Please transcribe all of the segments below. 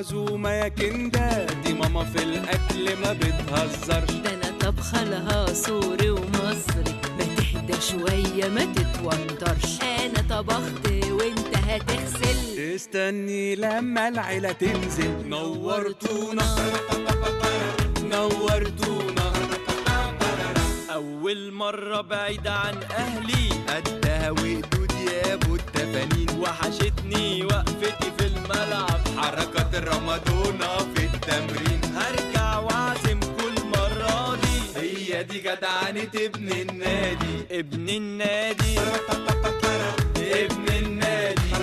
عزومة يا كندا، دي ماما في الأكل ما بتهزرش. ده أنا طبخة لها سوري ومصري، ما تهدى شوية ما تتوترش. أنا طبخت وأنت هتغسل، استني لما العيلة تنزل. نورتونا نورتونا، أول مرة بعيد عن أهلي، قدها وقدود يا أبو التفانين. وحشتني وقفتي في الملعب، حركات الرمادونا في التمرين. هرجع وأعزم كل مرة دي، هي دي جدعنة ابن النادي. ابن النادي ابن النادي.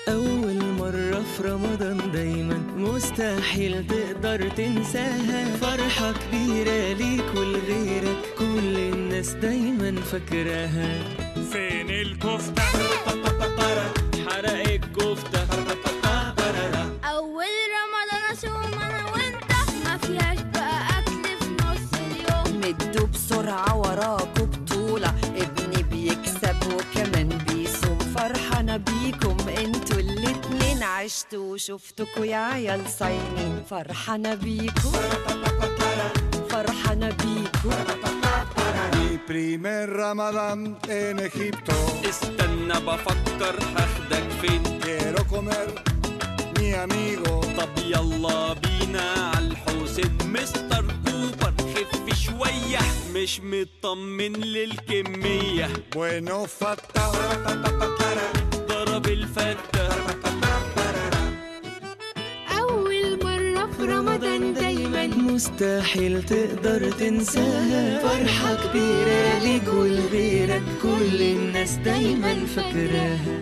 أول مرة في رمضان دايما مستحيل تقدر تنساها، فرحة كبيرة ليك ولغيرك، كل الناس دايما فاكراها. فين الكفتة؟ حرق الكفتة. أول رمضان أصوم أنا وأنت، ما فيهاش بقى أكل في نص اليوم. مدوا بسرعة وراكوا بطولة، ابني بيكسب وكمان بيصوم. فرحانة بيكم انتوا الاتنين، عشتوا وشفتكوا يا عيال صايمين. فرحانة بيكم فرحانة بيكم. Mi primer Ramadán en Egipto. استنى بفكر هاخدك فين. Quiero comer mi amigo. طب يلا بينا عالحسين. مستر كوبر خف شوية، مش مطمن للكمية. Bueno, fata. ضرب الفتة. أول مرة في رمضان دايما مستحيل تقدر تنساها، فرحة كبيرة ليك ولغيرك، كل الناس دايما فاكراها.